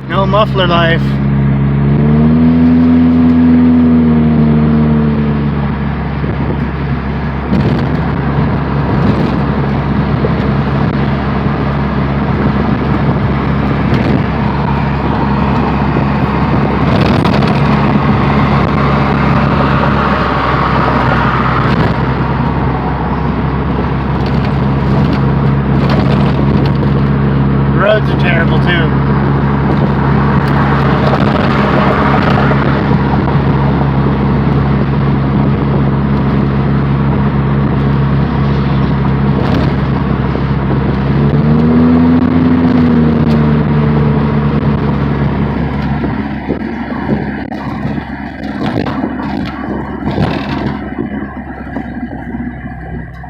No muffler life. Roads are terrible too.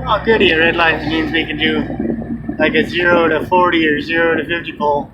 Oh goody, a red light means we can do like a 0 to 40 or 0 to 50 pole.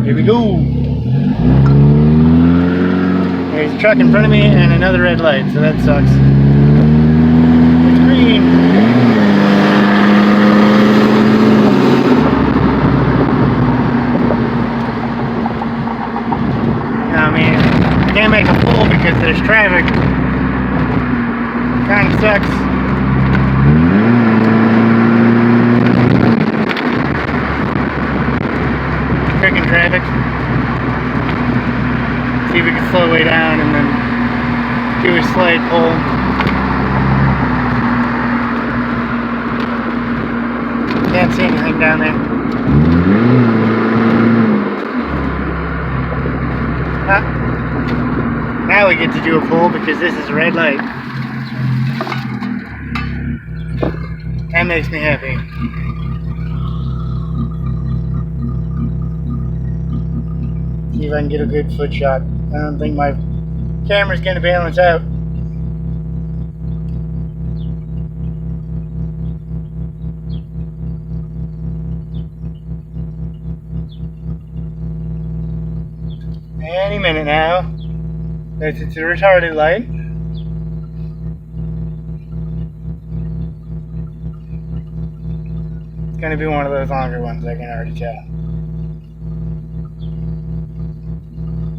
Here we go. There's a truck in front of me and another red light, so that sucks. It's green. I mean, I can't make a pull because there's traffic. Kind of sucks. Freaking traffic. See if we can slow way down and then do a slight pull. Can't see anything down there. Now we get to do a pull because this is a red light. That makes me happy. See if I can get a good foot shot. I don't think my camera's going to balance out. Any minute now. It's a retarded light. It's going to be one of those longer ones, I can already tell.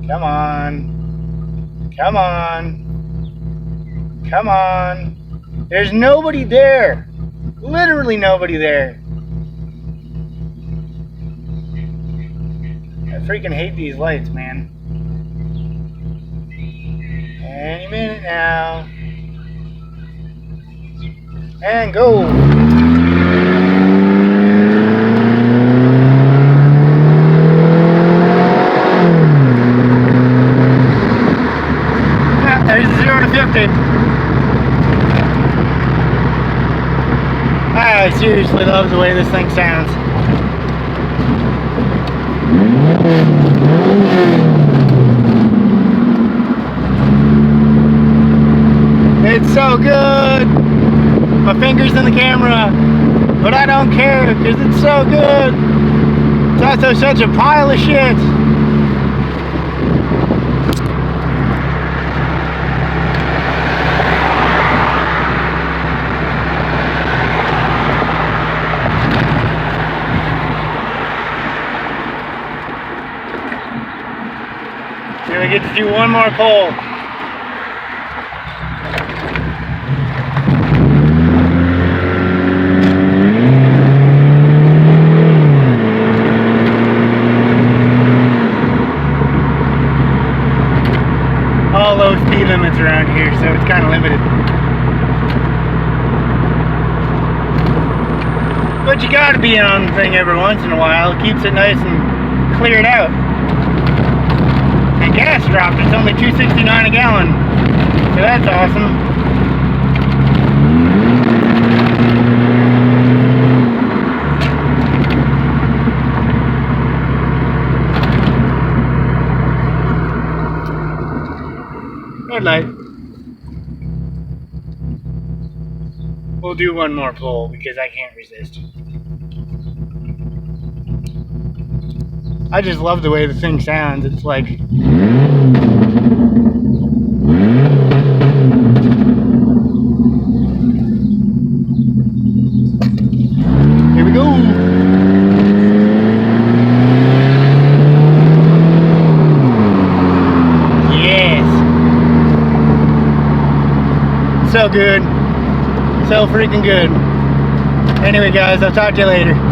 Come on. Come on. Come on. There's nobody there. Literally nobody there. I freaking hate these lights, man. Any minute now. And go. There's 0 to 50. I seriously love the way this thing sounds. It's so good. My finger's in the camera, but I don't care because it's so good. It's also such a pile of shit. Then we get to do one more pull. All low speed limits around here, so it's kind of limited. But you gotta be on the thing every once in a while. It keeps it nice and cleared out. And gas dropped, it's only $2.69 a gallon. So that's awesome. night. We'll do one more pull because I can't resist. I just love the way the thing sounds. It's like... Here we go! Yes! So good. So freaking good. Anyway guys, I'll talk to you later.